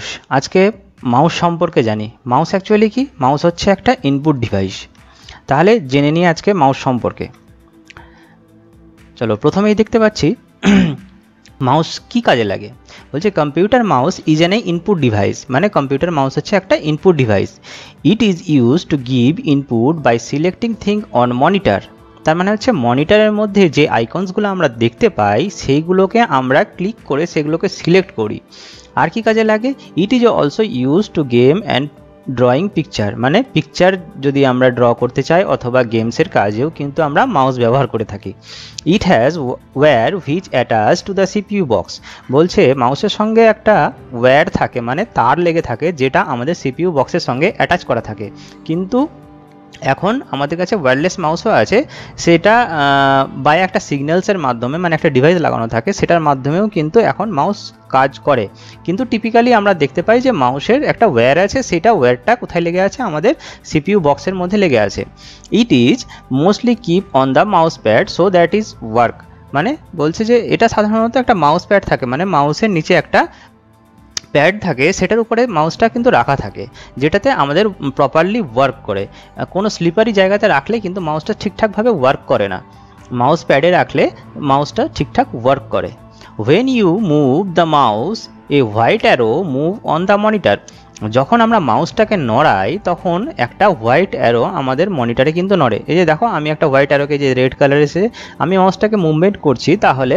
Mouse. আজকে mouse সম্পর্কে জানি। মাউস অ্যাকচুয়ালি কি? মাউস হচ্ছে একটা ইনপুট ডিভাইস। তাহলে জেনে নিই আজকে মাউস সম্পর্কে। চলো, প্রথমেই দেখতে পাচ্ছি মাউস কি কাজে লাগে। বলছে computer mouse is an input device, মানে কম্পিউটার মাউস হচ্ছে একটা input device. It is use to give input by selecting thing on monitor. তার মানে হচ্ছে মনিটরের মধ্যে যে আইকনসগুলো আমরা দেখতে পাই সেইগুলোকে আমরা ক্লিক করে সেগুলোকে সিলেক্ট করি। আর কি কাজে লাগে? It is also use to game and drawing picture, মানে পিকচার যদি আমরা ড্র করতে চাই অথবা গেমসের কাজেও কিন্তু আমরা মাউস ব্যবহার করে থাকি। It has wire which attach to the CPU box. বলছে মাউসের সঙ্গে একটা ওয়্যার থাকে, মানে তার লেগে থাকে, যেটা আমাদের সিপিইউ বক্সের সঙ্গে অ্যাটাচ করা থাকে। কিন্তু এখন আমাদের কাছে ওয়্যারলেস মাউসও আছে, সেটা বাই একটা সিগন্যালসের মাধ্যমে, মানে একটা ডিভাইস লাগানো থাকে, সেটার মাধ্যমেও কিন্তু এখন মাউস কাজ করে। কিন্তু টিপিক্যালি আমরা দেখতে পাই যে মাউসের একটা ওয়্যার আছে, সেটা ওয়্যারটা কোথায় লেগে আছে? আমাদের সিপিইউ বক্সের মধ্যে লেগে আছে। It is mostly keep on the mouse pad so that is work. মানে বলছে যে এটা সাধারণত একটা মাউস প্যাড থাকে, মানে মাউসের নিচে একটা প্যাড থাকে, সেটার উপরে মাউসটা কিন্তু রাখা থাকে, যেটাতে আমাদের প্রপারলি ওয়ার্ক করে। কোনো স্লিপারি জায়গাতে রাখলে কিন্তু মাউসটা ঠিকঠাকভাবে ওয়ার্ক করে না, মাউস প্যাডে রাখলে মাউসটা ঠিকঠাক ওয়ার্ক করে। When you move the mouse, a white arrow move on the monitor. যখন আমরা মাউসটাকে নড়াই তখন একটা হোয়াইট অ্যারো আমাদের মনিটরে কিন্তু নড়ে। এই যে দেখো, আমি একটা হোয়াইট অ্যারোকে যে রেড কালার এসে আমি মাউসটাকে মুভমেন্ট করছি, তাহলে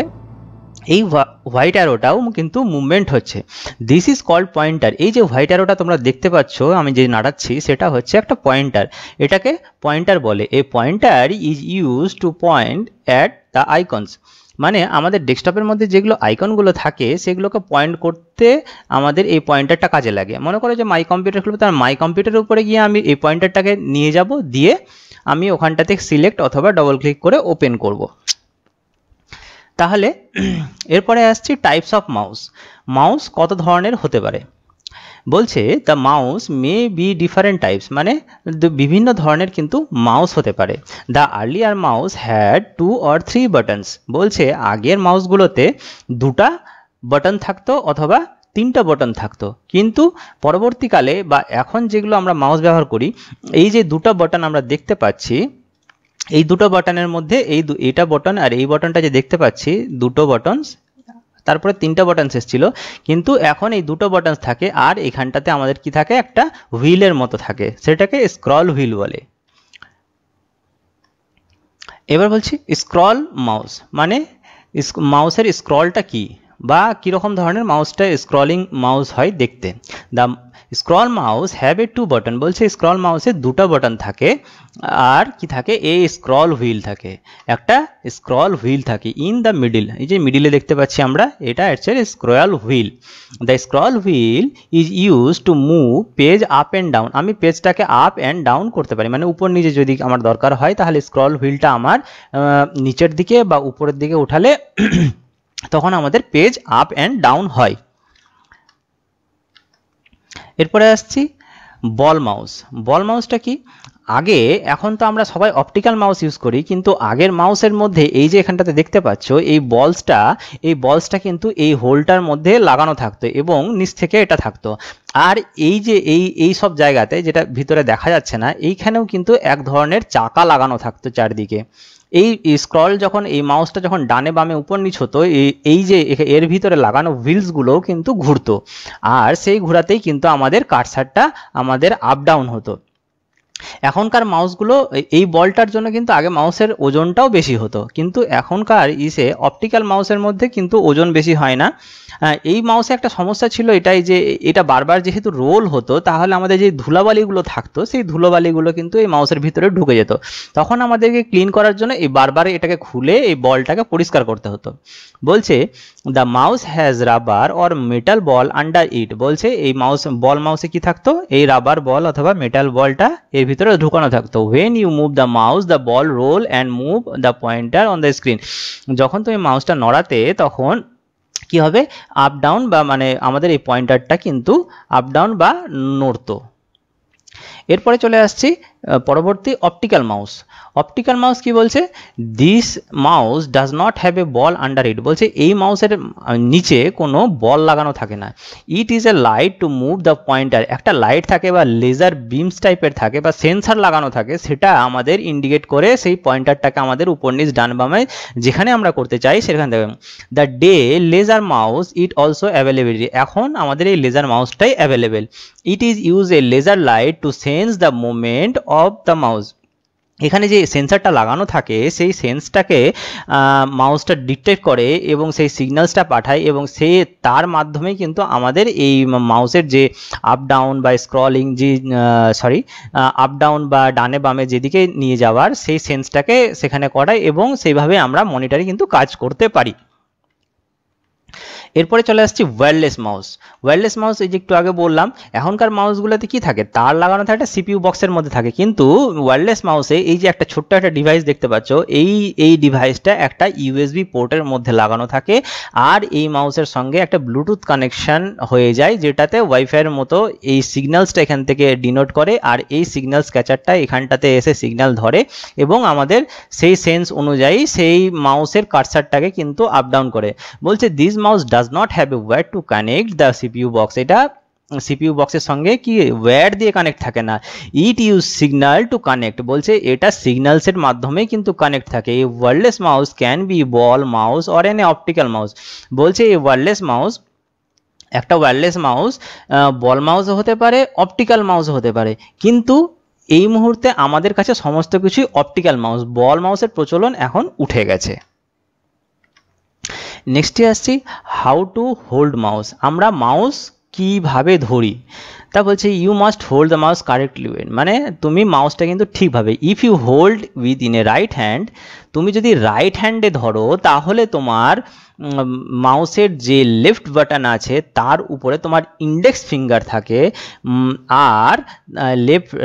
এই হোয়াইট অ্যারোটাও কিন্তু মুভমেন্ট হচ্ছে। This is called pointer. এই যে হোয়াইট অ্যারোটা তোমরা দেখতে পাচ্ছ আমি যে নাড়াচ্ছি, সেটা হচ্ছে একটা পয়েন্টার। এটাকে পয়েন্টার বলে। এই pointer is use two point at the icons. মানে আমাদের ডেস্কটপের মধ্যে যেগুলো আইকনগুলো থাকে সেগুলোকে পয়েন্ট করতে আমাদের এই পয়েন্টারটা কাজে লাগে। মনে করো যে মাই কম্পিউটার খুলবো, তার মাই কম্পিউটারের উপরে গিয়ে আমি এই পয়েন্টারটাকে নিয়ে যাব, দিয়ে আমি ওখানটাতে সিলেক্ট অথবা ডবল ক্লিক করে ওপেন করব। তাহলে এরপরে আসছি টাইপস অফ মাউস। মাউস কত ধরনের হতে পারে? বলছে the mouse may be different types, মানে বিভিন্ন ধরনের কিন্তু মাউস হতে পারে। The earlier mouse had 2 or 3 buttons. বলছে আগের মাউসগুলোতে 2টা বাটন থাকতো অথবা 3টা বাটন থাকতো, কিন্তু পরবর্তীকালে বা এখন যেগুলো আমরা মাউস ব্যবহার করি, এই যে 2টা বাটন আমরা দেখতে পাচ্ছি, এই দুটো বাটনের মধ্যে এইটা বাটন আর এই বাটনটা যে দেখতে পাচ্ছি, দুটো বাটনস, তারপরে 3টা বাটনস এসেছিল, কিন্তু এখন এই দুটো বাটনস থাকে আর এখানটাতে আমাদের কি থাকে? একটা হুইলের মতো থাকে, সেটাকে স্ক্রল হুইল বলে। এবার বলছি স্ক্রল মাউস, মানে মাউসের স্ক্রলটা কি বা কীরকম ধরনের মাউসটা স্ক্রলিং মাউস হয় দেখতে। The scroll mouse have A 2 button. বলছে স্ক্রল মাউসে 2টা বাটন থাকে আর কি থাকে? এই স্ক্রল হুইল থাকে, একটা স্ক্রল হুইল থাকে ইন দ্য মিডিল। এই যে মিডিলে দেখতে পাচ্ছি আমরা, এটা actually scroll wheel. The scroll wheel is use to move page up and down. আমি পেজটাকে আপ অ্যান্ড ডাউন করতে পারি, মানে উপর নিচে যদি আমার দরকার হয়, তাহলে স্ক্রল হুইলটা আমার নিচের দিকে বা উপরের দিকে উঠালে তখন আমাদের পেজ আপ অ্যান্ড ডাউন হয়। এরপরে আসছি বল মাউস। বল মাউসটা কি? আগে, এখন তো আমরা সবাই অপটিক্যাল মাউস ইউজ করি, কিন্তু আগের মাউসের মধ্যে এই যে এখানটাতে দেখতে পাচ্ছ এই বলসটা কিন্তু এই হোলটার মধ্যে লাগানো থাকতো এবং নিচ থেকে এটা থাকতো। আর এই যে এই সব জায়গাতে যেটা ভিতরে দেখা যাচ্ছে না, এইখানেও কিন্তু এক ধরনের চাকা লাগানো থাকতো চারদিকে। এই স্ক্রল যখন এই মাউসটা যখন ডানে বামে উপর নিচ হতো, এই যে এর ভিতরে লাগানো হুইলসগুলোও কিন্তু ঘুরতো, আর সেই ঘোরাতেই কিন্তু আমাদের কার্সারটা আমাদের আপ ডাউন হতো। এখনকার মাউসগুলো এই বলটার জন্য কিন্তু আগে মাউসের ওজনটাও বেশি হতো, কিন্তু এখনকার অপটিক্যাল মাউসের মধ্যে কিন্তু ওজন বেশি হয় না। এই মাউসে একটা সমস্যা ছিল এটাই যে এটা বারবার যেহেতু রোল হতো, তাহলে আমাদের যে ধুলাবালিগুলো থাকতো সেই ধুলোবালিগুলো কিন্তু এই মাউসের ভিতরে ঢুকে যেত। তখন আমাদেরকে ক্লিন করার জন্য এই বারবার এটাকে খুলে এই বলটাকে পরিষ্কার করতে হতো। বলছে the mouse has rubber or metal ball under it. বলছে এই মাউসে কি থাকতো? এই রাবার বল অথবা মেটাল বলটা এর ভিতরে ঢুকানো থাকতো। when you move the mouse the ball roll and move the pointer on the screen. যখন তুমি মাউসটা নড়াতে তখন কি হবে? আপ ডাউন বা মানে আমাদের এই পয়েন্টারটা কিন্তু আপ ডাউন বা নড়তো। এরপরে চলে আসছি পরবর্তী অপটিক্যাল মাউস। অপটিক্যাল মাউস কি বলছে, this mouse does not have a ball under it, বলছে এই মাউসের নিচে কোনো বল লাগানো থাকে না। It is a light to move the pointer, একটা লাইট থাকে বা লেজার বিমস টাইপের থাকে বা সেন্সার লাগানো থাকে, সেটা আমাদের ইন্ডিকেট করে সেই পয়েন্টারটাকে আমাদের উপর নিচ ডান বামে যেখানে আমরা করতে চাই সেখান থেকে। The day laser mouse it also availability, এখন আমাদের এই লেজার মাউসটাই available. It is use a laser light to sense the movement of the mouse, এখানে যে সেন্সারটা লাগানো থাকে সেই সেন্সটাকে মাউসটা ডিটেক্ট করে এবং সেই সিগন্যালসটা পাঠায় এবং সে তার মাধ্যমে কিন্তু আমাদের এই মাউসের যে আপ ডাউন বা স্ক্রলিং যে আপ ডাউন বা ডানে বামে যেদিকে নিয়ে যাওয়ার সেই সেন্সটাকে সেখানে করায় এবং সেইভাবে আমরা মনিটরে কিন্তু কাজ করতে পারি। এরপরে চলে আসছি ওয়্যারলেস মাউস। ওয়্যারলেস মাউস এই যে একটু আগে বললাম, এখনকার মাউসগুলোতে কি থাকে, তার লাগানো থাকে, একটা সিপিইউ বক্সের মধ্যে থাকে, কিন্তু ওয়্যারলেস মাউসে এই যে একটা ছোট্ট একটা ডিভাইস দেখতে পাচ্ছ, এই ডিভাইসটা একটা ইউএসবি পোর্টের মধ্যে লাগানো থাকে আর এই মাউসের সঙ্গে একটা ব্লুটুথ কানেকশন হয়ে যায়, যেটাতে ওয়াইফাইয়ের মতো এই সিগন্যালসটা এখান থেকে ডিনোট করে আর এই সিগন্যালস ক্যাচারটা এখানটাতে এসে সিগন্যাল ধরে এবং আমাদের সেই সেন্স অনুযায়ী সেই মাউসের কার্সারটাকে কিন্তু আপ ডাউন করে। বলছে this mouse does not have a wire to connect the CPU box, এটা CPU বক্সের সঙ্গে কি ওয়্যার দিয়ে কানেক্ট থাকে না, it use signal to connect, বলছে এটা সিগন্যালসের মাধ্যমে কিন্তু কানেক্ট থাকে। এই wireless mouse can be ball mouse or N optical mouse, বলছে এই ওয়্যারলেস মাউস একটা ওয়্যারলেস মাউস বল মাউসও হতে পারে, অপটিক্যাল মাউসও হতে পারে, কিন্তু এই মুহূর্তে আমাদের কাছে সমস্ত কিছুই অপটিক্যাল মাউস, বল মাউসের প্রচলন এখন উঠে গেছে। নেক্সটে আসছি হাউ টু হোল্ড মাউস, আমরা মাউস কিভাবে ধরি, তা বলছে you must hold the mouse correctly, মানে তুমি মাউসটা কিন্তু ঠিকভাবে, if you hold with in a right hand, তুমি যদি রাইট হ্যান্ডে ধরো তাহলে তোমার মাউসের যে লেফট বাটন আছে তার উপরে তোমার ইন্ডেক্স ফিঙ্গার থাকে আর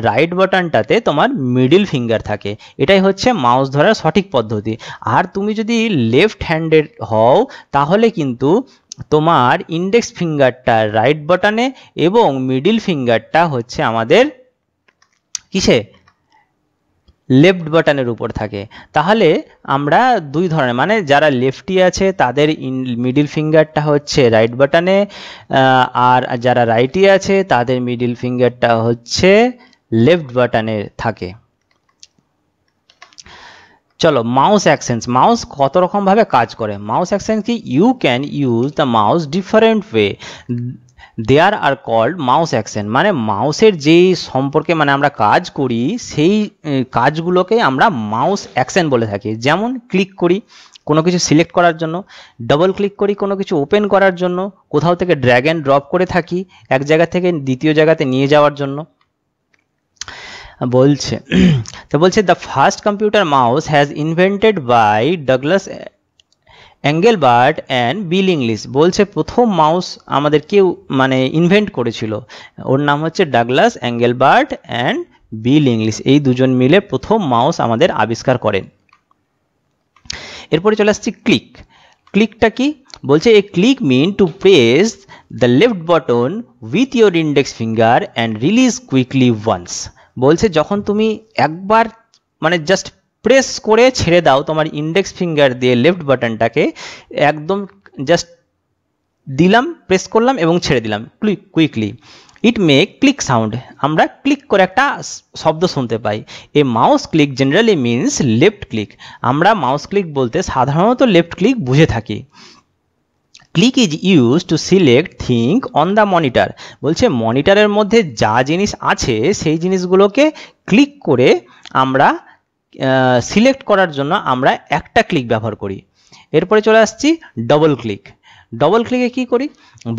রাইট বাটনটাতে তোমার মিডল ফিঙ্গার থাকে, এটাই হচ্ছে মাউস ধরার সঠিক পদ্ধতি। আর তুমি যদি লেফট হ্যান্ডের হও তাহলে কিন্তু তোমার ইন্ডেক্স ফিঙ্গারটা রাইট বাটনে এবং মিডল ফিঙ্গারটা হচ্ছে আমাদের কিসে, লেফট বাটনের উপর থাকে। তাহলে আমরা দুই ধরনের, মানে যারা লেফটি আছে তাদের মিডল ফিঙ্গারটা হচ্ছে রাইট বাটনে আর যারা রাইটি আছে তাদের মিডল ফিঙ্গারটা হচ্ছে লেফট বাটনে থাকে। চলো মাউস অ্যাকশনস, মাউস কত রকম ভাবে কাজ করে। মাউস অ্যাকশনস কি, you can use the mouse different way, there are called mouse action, মানে মাউসের যেই সম্পর্কে মানে আমরা কাজ করি সেই কাজগুলোকে আমরা মাউস অ্যাকশন বলে থাকি। যেমন ক্লিক করি কোনো কিছু সিলেক্ট করার জন্য, ডবল ক্লিক করি কোনো কিছু ওপেন করার জন্য, কোথাও থেকে ড্র্যাগ অ্যান্ড ড্রপ করে থাকি এক জায়গা থেকে দ্বিতীয় জায়গাতে নিয়ে যাওয়ার জন্য। বলছে তো বলছে the first computer mouse has invented by Douglas Engelbart and Bill English, বলছে প্রথম মাউস আমাদের কেউ মানে ইনভেন্ট করেছিল, ওর নাম হচ্ছে Douglas Engelbart and Bill English, এই দুজন মিলে প্রথম মাউস আমাদের আবিষ্কার করেন। এরপরে চলে আসছি ক্লিক। ক্লিকটা কি, বলছে a click mean to press the left button with your index finger and release quickly once, বলছে যখন তুমি একবার মানে জাস্ট প্রেস করে ছেড়ে দাও তোমার ইন্ডেক্স ফিঙ্গার দিয়ে লেফট বাটনটাকে, একদম জাস্ট দিলাম প্রেস করলাম এবং ছেড়ে দিলাম quickly, it make click sound, আমরা ক্লিক করে একটা শব্দ শুনতে পাই। A mouse click generally means left click, আমরা মাউস ক্লিক বলতে সাধারণত লেফট ক্লিক বুঝে থাকি। Click is use to select thing on the monitor, বলছে মনিটরের মধ্যে যা জিনিস আছে সেই জিনিসগুলোকে ক্লিক করে আমরা সিলেক্ট করার জন্য আমরা একটা ক্লিক ব্যবহার করি। এরপরে চলে আসছি ডবল ক্লিক। ডবল ক্লিকে কি করি,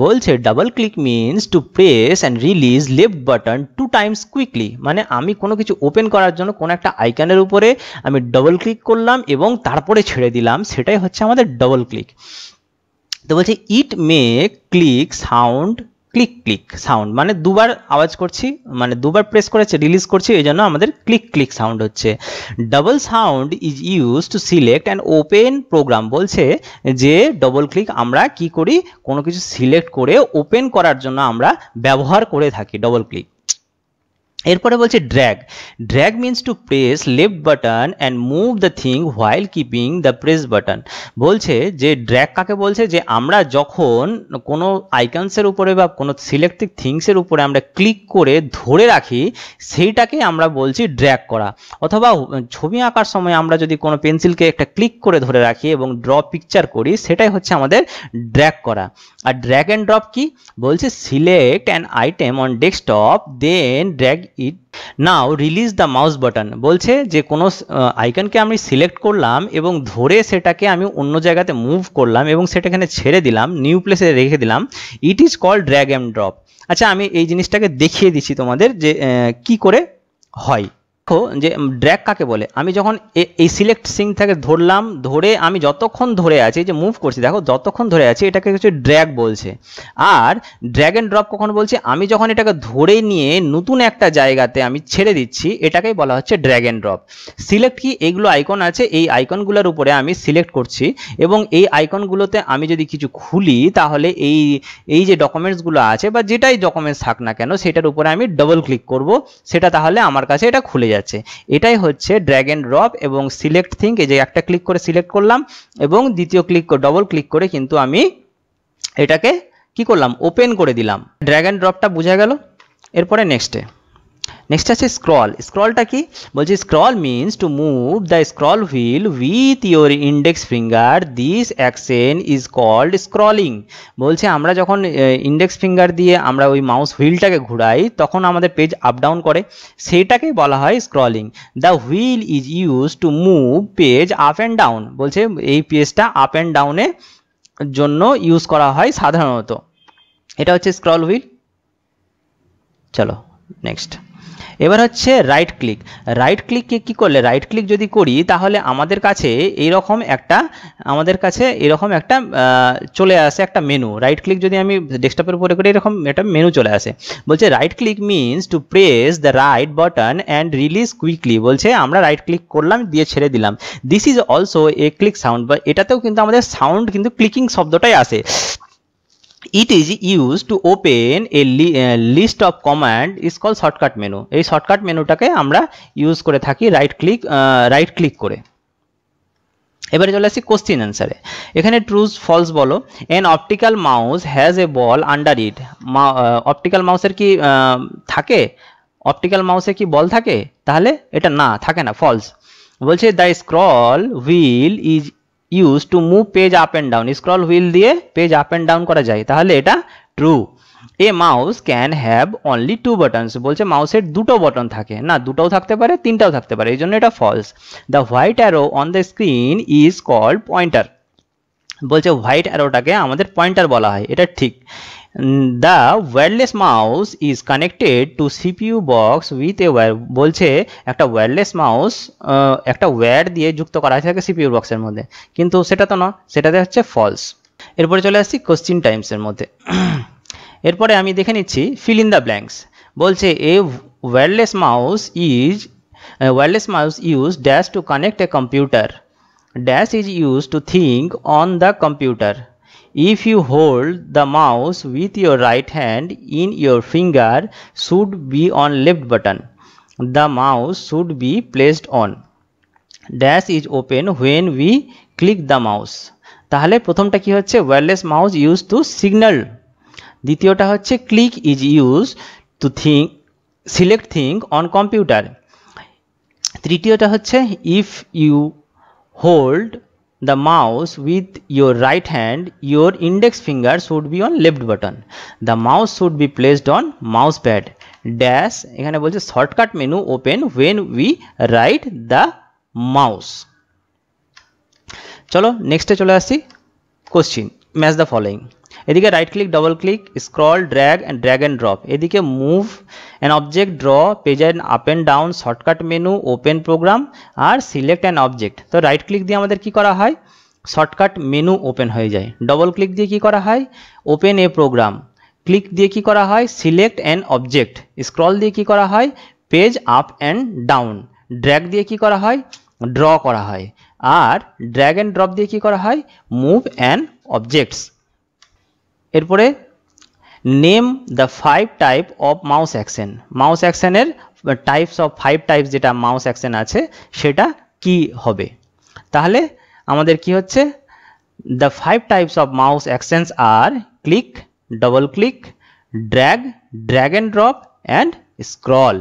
বলছে double click means to press and release left button 2 times quickly, মানে আমি কোনো কিছু ওপেন করার জন্য কোনো একটা আইকনের উপরে আমি ডবল ক্লিক করলাম এবং তারপরে ছেড়ে দিলাম, সেটাই হচ্ছে আমাদের ডবল ক্লিক। তো বলছে ইট make click sound, click click sound মানে দুবার আওয়াজ করছি, মানে দুবার প্রেস করেছে রিলিজ করছি, এই জন্য আমাদের ক্লিক ক্লিক সাউন্ড হচ্ছে। Double sound is use to select and open program, বলছে যে ডবল ক্লিক আমরা কি করি, কোনো কিছু সিলেক্ট করে ওপেন করার জন্য আমরা ব্যবহার করে থাকি ডবল ক্লিক। এরপরে বলছে drag. Drag means to press left button and move the thing while keeping the press button. বলছে যে ড্র্যাগ কাকে বলছে, যে আমরা যখন কোনো আইকনসের উপরে বা কোনো সিলেক্টেড থিংসের উপরে আমরা ক্লিক করে ধরে রাখি সেইটাকে আমরা বলছি ড্র্যাগ করা। অথবা ছবি আঁকার সময় আমরা যদি কোনো পেন্সিলকে একটা ক্লিক করে ধরে রাখি এবং ড্র পিকচার করি, সেটাই হচ্ছে আমাদের ড্র্যাগ করা। আর ড্র্যাগ অ্যান্ড ড্রপ কি বলছে, select an item on desktop then drag it now release the mouse button. বলছে যে কোনো আইকনকে আমি সিলেক্ট করলাম এবং ধরে সেটাকে আমি অন্য জায়গাতে মুভ করলাম এবং সেটাখানে ছেড়ে দিলাম, নিউ প্লেসে রেখে দিলাম, it is called drag and drop. আচ্ছা আমি এই জিনিসটাকে দেখিয়ে দিচ্ছি তোমাদের যে কি করে হয়। দেখো যে ড্র্যাগ কাকে বলে, আমি যখন এই সিলেক্ট সিং থেকে ধরলাম, ধরে আমি যতক্ষণ ধরে আছি, যে মুভ করছি দেখো যতক্ষণ ধরে আছি, এটাকে হচ্ছে ড্র্যাগ বলছে। আর ড্র্যাগ অ্যান্ড ড্রপ কখন বলছি, আমি যখন এটাকে ধরে নিয়ে নতুন একটা জায়গাতে আমি ছেড়ে দিচ্ছি, এটাকেই বলা হচ্ছে ড্র্যাগ অ্যান্ড ড্রপ। সিলেক্ট কি, এইগুলো আইকন আছে, এই আইকনগুলোর উপরে আমি সিলেক্ট করছি এবং এই আইকনগুলোতে আমি যদি কিছু খুলি তাহলে এই যে ডকুমেন্টসগুলো আছে বা যেটাই ডকুমেন্টস থাক না কেন সেটার উপরে আমি ডবল ক্লিক করব, সেটা তাহলে আমার কাছে এটা খুলে যাচ্ছে। এটাই হচ্ছে ড্র্যাগ অ্যান্ড ড্রপ এবং সিলেক্ট থিং। এই যে একটা ক্লিক করে সিলেক্ট করলাম এবং দ্বিতীয় ক্লিক করে ডবল ক্লিক করে কিন্তু আমি এটাকে কি করলাম, ওপেন করে দিলাম। ড্র্যাগ অ্যান্ড ড্রপটা বোঝা গেল। এরপরে নেক্সট আছে স্ক্রল। স্ক্রলটা কি বলছে, scroll means to move the scroll wheel with your index finger, this action is called scrolling. বলছে আমরা যখন ইন্ডেক্স ফিঙ্গার দিয়ে আমরা ওই মাউস হুইলটাকে ঘুরাই তখন আমাদের পেজ আপ ডাউন করে, সেইটাকেই বলা হয় scrolling. The wheel is use to move page up and down. বলছে এই পেজটা আপ অ্যান্ড ডাউনের জন্য ইউজ করা হয় সাধারণত, এটা হচ্ছে স্ক্রল হুইল। চলো নেক্সট। এবার হচ্ছে রাইট ক্লিক। রাইট ক্লিককে কি করলে, রাইট ক্লিক যদি করি তাহলে আমাদের কাছে এরকম একটা চলে আসে একটা মেনু। রাইট ক্লিক যদি আমি ডেস্কটপের উপরে করি এরকম একটা মেনু চলে আসে। বলছে right click means to press the right button and release quickly. বলছে আমরা রাইট ক্লিক করলাম দিয়ে ছেড়ে দিলাম। This is also a click sound, বা এটাতেও কিন্তু আমাদের সাউন্ড কিন্তু ক্লিকিং শব্দটাই আসে। It is used to open a list of command is called shortcut menu. এই শর্টকাট মেনুটাকে আমরা ইউজ করে থাকি রাইট ক্লিক করে। এবারে চলে আসি কোশ্চেন অ্যান্সারে। এখানে ট্রুজ ফলস বলো। N optical mouse has a ball under it. Optical মাউসের কি থাকে, অপটিক্যাল মাউসে কি বল থাকে, তাহলে এটা না থাকে না, ফলস। বলছে the scroll wheel is use to move page up and down. Scroll wheel দিয়ে পেজ আপ অ্যান্ড ডাউন করা যায়, তাহলে এটা true. A mouse can have only 2 buttons. বলছে মাউসের দুটো বটন থাকে না, দুটোও থাকতে পারে তিনটাও থাকতে পারে, এই জন্য এটা false. The white arrow on the screen is called pointer. বলছে হোয়াইট অ্যারোটাকে আমাদের পয়েন্টার বলা হয়, এটা ঠিক। The wireless mouse is connected to CPU box with a wire. বলছে একটা ওয়্যারলেস মাউস একটা ওয়্যার দিয়ে যুক্ত করা থাকে সিপিইউ বক্সের মধ্যে, কিন্তু সেটা তো না, সেটাতে হচ্ছে ফলস। এরপরে চলে আসছি কোশ্চিন টাইমসের মধ্যে। এরপরে আমি দেখে নিচ্ছি ফিল ইন দ্য ব্ল্যাঙ্কস। বলছে a wireless mouse use dash to connect a computer, dash is used to think on the computer. If you hold the mouse with your right hand in your finger should be on left button. The mouse should be placed on. Dash is open when we click the mouse. তাহলে প্রথমটা কি হচ্ছে, wireless mouse use to signal. দ্বিতীয়টা হচ্ছে click is use to think select thing on computer. তৃতীয়টা হচ্ছে if you hold the mouse with your right hand, your index finger should be on left button. The mouse should be placed on mouse pad. Dash এখানে বলছে shortcut menu open when we right the mouse. চলো নেক্সটে চলে আসি question. Match the following. এদিকে right click, double click, scroll, drag and drop. এদিকে move an object, draw page and up and down, shortcut menu, open program আর select an object. তো right click দিয়ে আমাদের কি করা হয়, শর্টকাট মেনু ওপেন হয়ে যায়। ডবল ক্লিক দিয়ে কি করা হয়, ওপেন এ প্রোগ্রাম। ক্লিক দিয়ে কি করা হয়, সিলেক্ট অ্যান অবজেক্ট। স্ক্রল দিয়ে কি করা হয়, page up and down. Drag দিয়ে কি করা হয়, ড্র করা হয়। আর ড্র্যাগ অ্যান্ড ড্রপ দিয়ে কি করা হয়, মুভ অ্যান অবজেক্টস। এরপরে name the 5 type of mouse action. Mouse অ্যাকশনের টাইপস অফ 5 টাইপস যেটা মাউস অ্যাকশন আছে সেটা কি হবে? তাহলে আমাদের কি হচ্ছে, the 5 types of mouse actions are click, double click, drag and drop and scroll.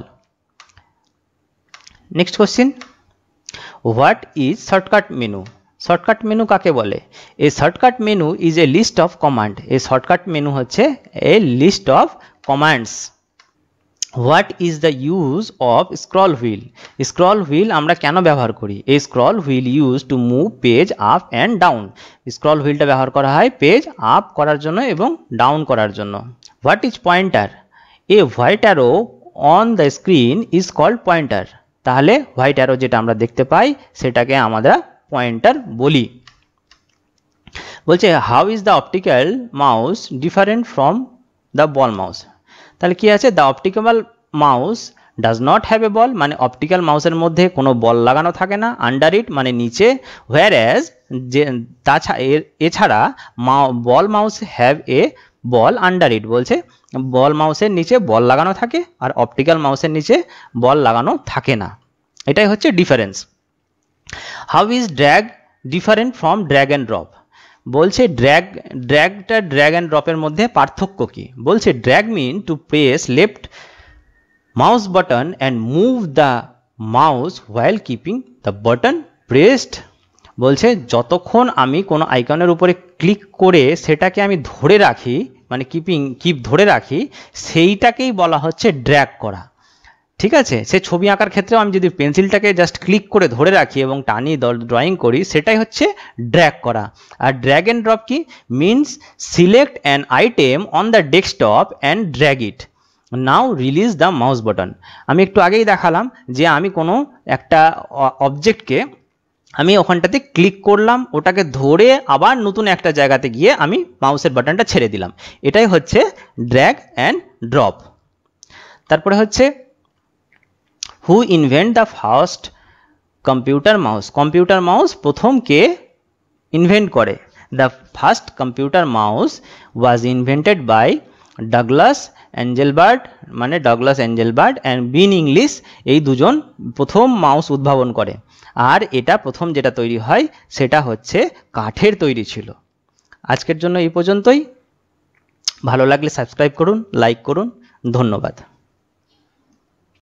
Next question, what is shortcut menu? Shortcut menu কাকে বলে? A shortcut menu is a list of command. এই শর্টকাট মেনু হচ্ছে a list of commands. What is the use of scroll wheel? Scroll wheel আমরা কেন ব্যবহার করি? এই scroll wheel use to move page up and down. Scroll হুইলটা ব্যবহার করা হয় পেজ আপ করার জন্য এবং ডাউন করার জন্য। What is pointer? A white arrow on the screen is called pointer. তাহলে হোয়াইট অ্যারো যেটা আমরা দেখতে পাই সেটাকে আমরা পয়েন্টার বলি। বলছে how is the optical mouse different from the ball mouse? তাহলে কি আছে, the optical mouse does not have a ball, মানে অপটিক্যাল মাউসের মধ্যে কোনো বল লাগানো থাকে না, আন্ডার ইট মানে নিচে, হোয়ার অ্যাজ যে এছাড়া ball mouse have a ball under it, বলছে বল মাউসের নিচে বল লাগানো থাকে আর অপটিক্যাল মাউসের নিচে বল লাগানো থাকে না। এটাই হচ্ছে difference. How is drag different from drag and drop? বলছে ড্র্যাগটা ড্র্যাগ অ্যান্ড ড্রপের মধ্যে পার্থক্য কি? বলছে drag mean to press left mouse button and move the mouse while keeping the button pressed. বলছে যতক্ষণ আমি কোনো আইকনের উপরে ক্লিক করে সেটাকে আমি ধরে রাখি, মানে কিপ ধরে রাখি, সেইটাকেই বলা হচ্ছে ড্র্যাগ করা। ঠিক আছে, সে ছবি আঁকার ক্ষেত্রেও আমি যদি পেন্সিলটাকে জাস্ট ক্লিক করে ধরে রাখি এবং টানি ড্রয়িং করি, সেটাই হচ্ছে ড্র্যাগ করা। আর ড্র্যাগ অ্যান্ড ড্রপ কি? Means select an item on the desktop and drag it, now release the mouse button. আমি একটু আগেই দেখালাম যে আমি কোনো একটা অবজেক্টকে আমি ওখানটাতে ক্লিক করলাম, ওটাকে ধরে আবার নতুন একটা জায়গাতে গিয়ে আমি মাউসের বাটনটা ছেড়ে দিলাম, এটাই হচ্ছে ড্র্যাগ অ্যান্ড ড্রপ। তারপরে হচ্ছে who invent the first computer mouse? Computer mouse প্রথম কে ইনভেন্ট করে? The first computer mouse was invented by Douglas Engelbart, মানে Douglas Engelbart and Bill English, এই দুজন প্রথম মাউস উদ্ভাবন করে। আর এটা প্রথম যেটা তৈরি হয় সেটা হচ্ছে কাঠের তৈরি ছিল। আজকের জন্য এই পর্যন্তই। ভালো লাগলে সাবস্ক্রাইব করুন, লাইক করুন, ধন্যবাদ।